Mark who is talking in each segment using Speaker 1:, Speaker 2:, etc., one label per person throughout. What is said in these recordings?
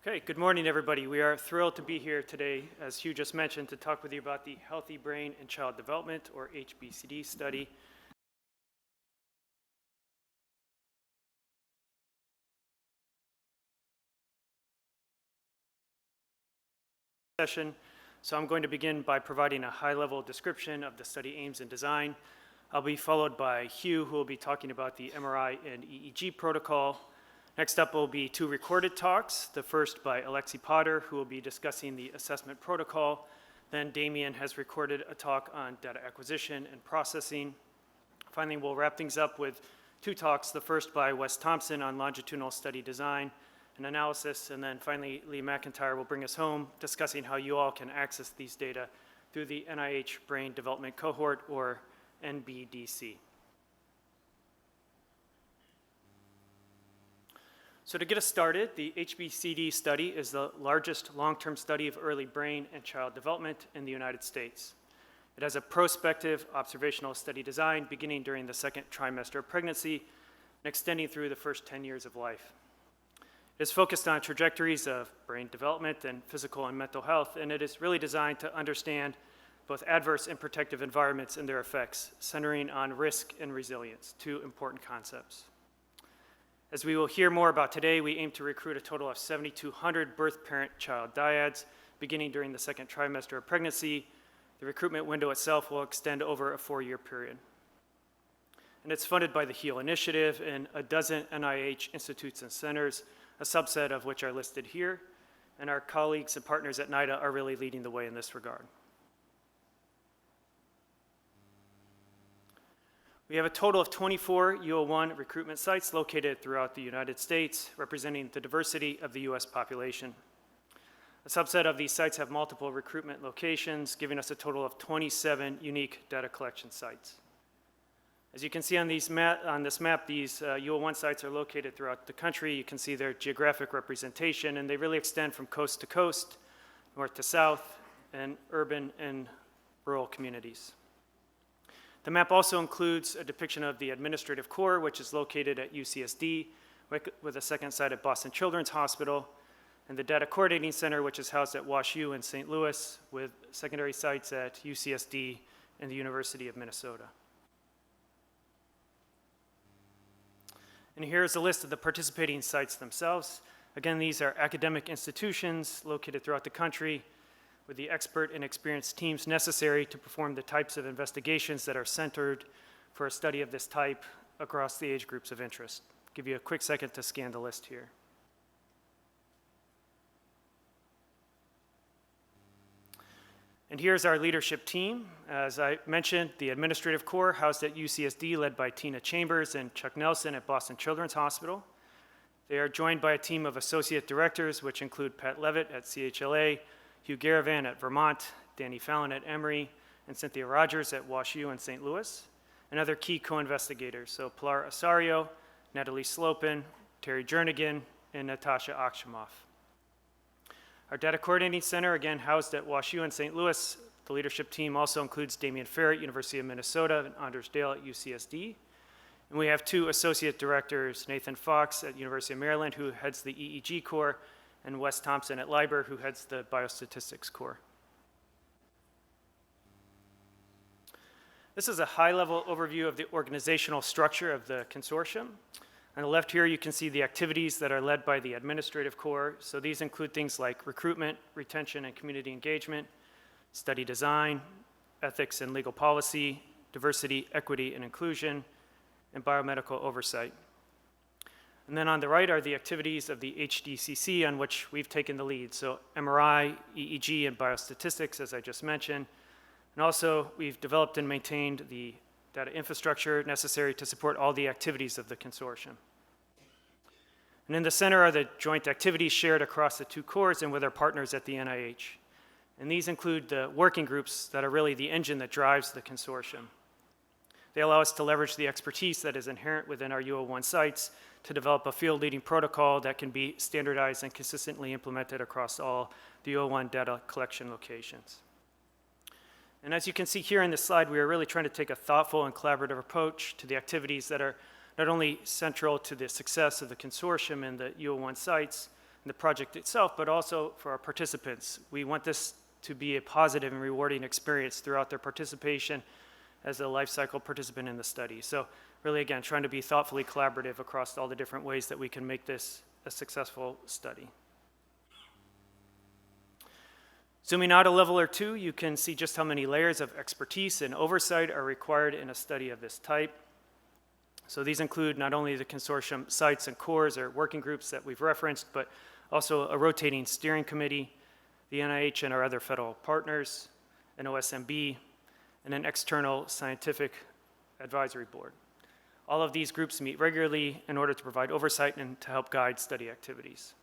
Speaker 1: Okay, good morning, everybody. We are thrilled to be here today, as Hugh just mentioned, to talk with you about the Healthy Brain and Child Development, or HBCD study. So I'm going to begin by providing a high-level description of the study aims and design. I'll be followed by Hugh, who will be talking about the MRI and EEG protocol. Next up will be two recorded talks, the first by Alexi Potter, who will be discussing the assessment protocol. Then Damien has recorded a talk on data acquisition and processing. Finally, we'll wrap things up with two talks, the first by Wes Thompson on longitudinal study design and analysis, and then finally Lee McIntyre will bring us home discussing how you all can access these data through the NIH Brain Development Cohort, or NBDC. So to get us started, the HBCD study is the largest long-term study of early brain and child development in the United States. It has a prospective observational study design beginning during the second trimester of pregnancy and extending through the first 10 years of life. It is focused on trajectories of brain development and physical and mental health, and it is really designed to understand both adverse and protective environments and their effects, centering on risk and resilience, two important concepts. As we will hear more about today, we aim to recruit a total of 7,200 birth-parent-child dyads beginning during the second trimester of pregnancy. The recruitment window itself will extend over a 4-year period. And it's funded by the HEAL Initiative and a dozen NIH institutes and centers, a subset of which are listed here, and our colleagues and partners at NIDA are really leading the way in this regard. We have a total of 24 U01 recruitment sites located throughout the United States, representing the diversity of the US population. A subset of these sites have multiple recruitment locations, giving us a total of 27 unique data collection sites. As you can see on this map, these U01 sites are located throughout the country. You can see their geographic representation, and they really extend from coast to coast, north to south, and urban and rural communities. The map also includes a depiction of the administrative core, which is located at UCSD, with a second site at Boston Children's Hospital, and the Data Coordinating Center, which is housed at WashU in St. Louis, with secondary sites at UCSD and the University of Minnesota. And here's a list of the participating sites themselves. Again, these are academic institutions located throughout the country, with the expert and experienced teams necessary to perform the types of investigations that are centered for a study of this type across the age groups of interest. I'll give you a quick second to scan the list here. And here's our leadership team. As I mentioned, the administrative core housed at UCSD, led by Tina Chambers and Chuck Nelson at Boston Children's Hospital. They are joined by a team of associate directors, which include Pat Levitt at CHLA, Hugh Garavan at Vermont, Danny Fallon at Emory, and Cynthia Rogers at WashU in St. Louis, and other key co-investigators, so Pilar Osorio, Natalie Slopin, Terry Jernigan, and Natasha Akshamoff. Our Data Coordinating Center, again housed at WashU in St. Louis. The leadership team also includes Damien Fair at University of Minnesota and Anders Dale at UCSD. And we have two associate directors, Nathan Fox at University of Maryland, who heads the EEG core, and Wes Thompson at Liber, who heads the biostatistics core. This is a high-level overview of the organizational structure of the consortium. On the left here, you can see the activities that are led by the administrative core. So these include things like recruitment, retention, and community engagement, study design, ethics and legal policy, diversity, equity, and inclusion, and biomedical oversight. And then on the right are the activities of the HDCC on which we've taken the lead. So MRI, EEG, and biostatistics, as I just mentioned. And also, we've developed and maintained the data infrastructure necessary to support all the activities of the consortium. And in the center are the joint activities shared across the two cores and with our partners at the NIH. And these include the working groups that are really the engine that drives the consortium. They allow us to leverage the expertise that is inherent within our U01 sites to develop a field-leading protocol that can be standardized and consistently implemented across all the U01 data collection locations. And as you can see here in this slide, we are really trying to take a thoughtful and collaborative approach to the activities that are not only central to the success of the consortium and the U01 sites, in the project itself, but also for our participants. We want this to be a positive and rewarding experience throughout their participation as a life cycle participant in the study. So really, again, trying to be thoughtfully collaborative across all the different ways that we can make this a successful study. Zooming out a level or two, you can see just how many layers of expertise and oversight are required in a study of this type. So these include not only the consortium sites and cores or working groups that we've referenced, but also a rotating steering committee, the NIH and our other federal partners, an OSMB, and an external scientific advisory board. All of these groups meet regularly in order to provide oversight and to help guide study activities.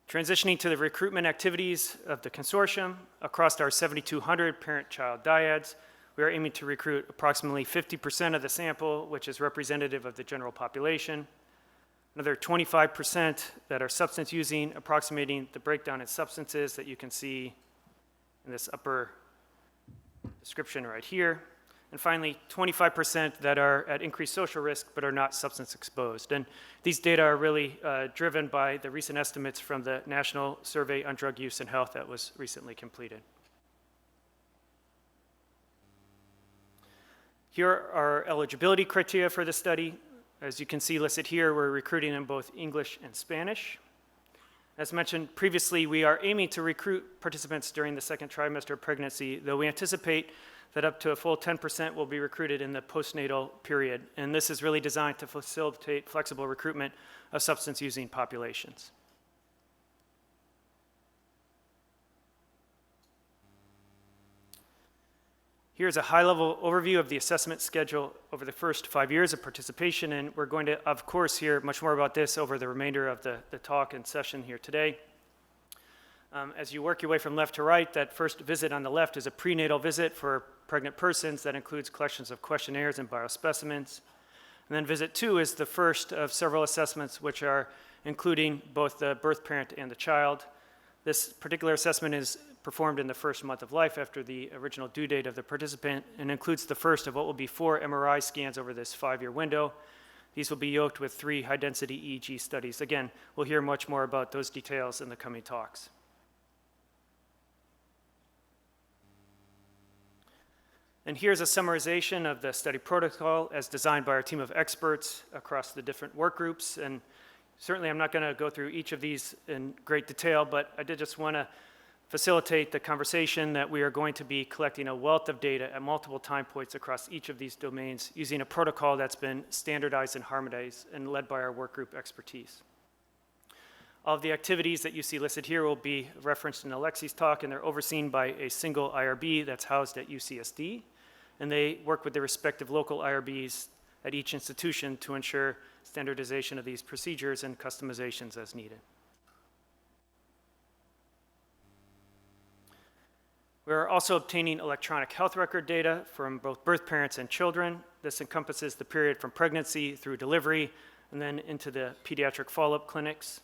Speaker 1: Transitioning to the recruitment activities of the consortium, across our 7,200 parent-child dyads, we are aiming to recruit approximately 50% of the sample, which is representative of the general population. Another 25% that are substance using, approximating the breakdown in substances that you can see in this upper description right here. And finally, 25% that are at increased social risk but are not substance exposed. And these data are really driven by the recent estimates from the National Survey on Drug Use and Health that was recently completed. Here are our eligibility criteria for the study. As you can see listed here, we're recruiting in both English and Spanish. As mentioned previously, we are aiming to recruit participants during the second trimester of pregnancy, though we anticipate that up to a full 10% will be recruited in the postnatal period. And this is really designed to facilitate flexible recruitment of substance-using populations. Here's a high-level overview of the assessment schedule over the first 5 years of participation, and we're going to, of course, hear much more about this over the remainder of the talk and session here today. As you work your way from left to right, that first visit on the left is a prenatal visit for pregnant persons that includes collections of questionnaires and biospecimens. And then visit 2 is the first of several assessments which are including both the birth parent and the child. This particular assessment is performed in the first month of life after the original due date of the participant and includes the first of what will be 4 MRI scans over this 5-year window. These will be yoked with 3 high-density EEG studies. Again, we'll hear much more about those details in the coming talks. And here's a summarization of the study protocol as designed by our team of experts across the different work groups. And certainly I'm not going to go through each of these in great detail, but I did just want to facilitate the conversation that we are going to be collecting a wealth of data at multiple time points across each of these domains using a protocol that's been standardized and harmonized and led by our work group expertise. All of the activities that you see listed here will be referenced in Alexi's talk, and they're overseen by a single IRB that's housed at UCSD. And they work with the respective local IRBs at each institution to ensure standardization of these procedures and customizations as needed. We're also obtaining electronic health record data from both birth parents and children. This encompasses the period from pregnancy through delivery and then into the pediatric follow-up clinics.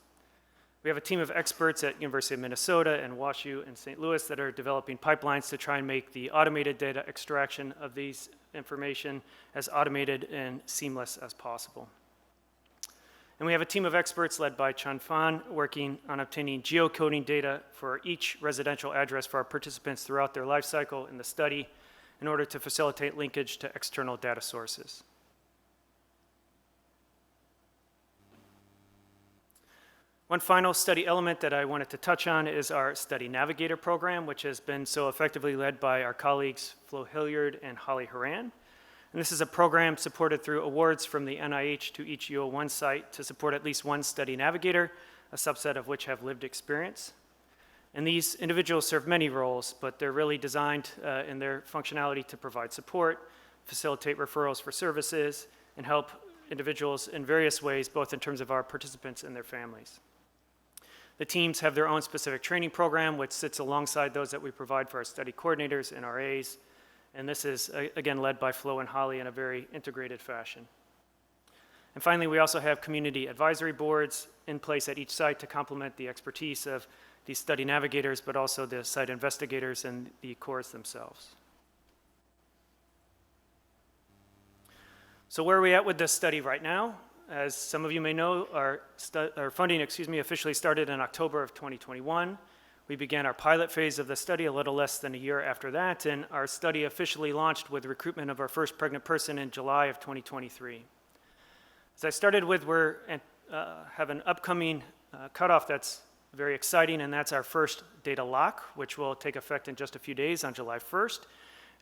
Speaker 1: We have a team of experts at University of Minnesota and WashU in St. Louis that are developing pipelines to try and make the automated data extraction of these information as automated and seamless as possible. And we have a team of experts led by Chun Fan working on obtaining geocoding data for each residential address for our participants throughout their life cycle in the study in order to facilitate linkage to external data sources. One final study element that I wanted to touch on is our Study Navigator program, which has been so effectively led by our colleagues Flo Hilliard and Holly Horan. And this is a program supported through awards from the NIH to each UO1 site to support at least one study navigator, a subset of which have lived experience. And these individuals serve many roles, but they're really designed in their functionality to provide support, facilitate referrals for services, and help individuals in various ways, both in terms of our participants and their families. The teams have their own specific training program, which sits alongside those that we provide for our study coordinators and RAs. And this is, again, led by Flo and Holly in a very integrated fashion. And finally, we also have community advisory boards in place at each site to complement the expertise of these study navigators, but also the site investigators and the cores themselves. So where are we at with this study right now? As some of you may know, our funding, officially started in October of 2021. We began our pilot phase of the study a little less than a year after that, and our study officially launched with recruitment of our first pregnant person in July of 2023. As I started with, we have an upcoming cutoff that's very exciting, and that's our first data lock, which will take effect in just a few days on July 1st.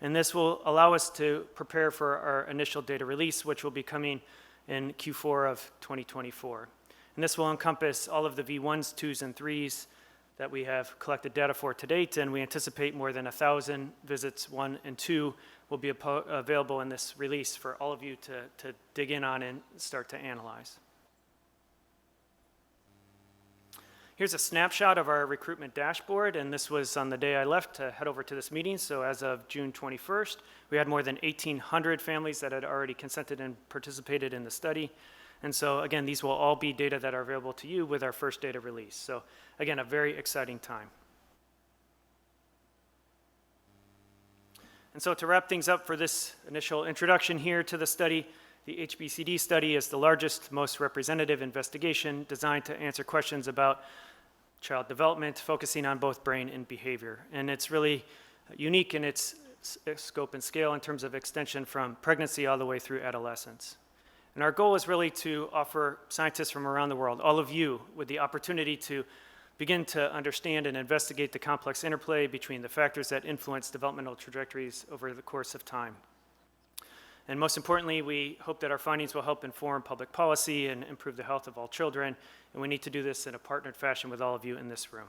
Speaker 1: And this will allow us to prepare for our initial data release, which will be coming in Q4 of 2024. And this will encompass all of the V1s, 2s, and 3s that we have collected data for to date, and we anticipate more than 1,000 visits 1 and 2 will be available in this release for all of you to dig in on and start to analyze. Here's a snapshot of our recruitment dashboard, and this was on the day I left to head over to this meeting. So as of June 21st, we had more than 1,800 families that had already consented and participated in the study. And so again, these will all be data that are available to you with our first data release. So again, a very exciting time. And so to wrap things up for this initial introduction here to the study, the HBCD study is the largest, most representative investigation designed to answer questions about child development, focusing on both brain and behavior. And it's really unique in its scope and scale in terms of extension from pregnancy all the way through adolescence. And our goal is really to offer scientists from around the world, all of you, with the opportunity to begin to understand and investigate the complex interplay between the factors that influence developmental trajectories over the course of time. And most importantly, we hope that our findings will help inform public policy and improve the health of all children, and we need to do this in a partnered fashion with all of you in this room.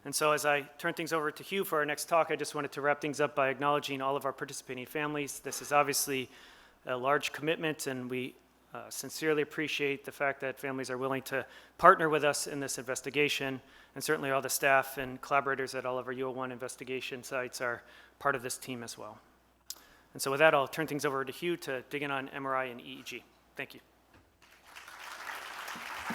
Speaker 1: And so as I turn things over to Hugh for our next talk, I just wanted to wrap things up by acknowledging all of our participating families. This is obviously a large commitment, and we sincerely appreciate the fact that families are willing to partner with us in this investigation, and certainly all the staff and collaborators at all of our UO1 investigation sites are part of this team as well. And so with that, I'll turn things over to Hugh to dig in on MRI and EEG. Thank you.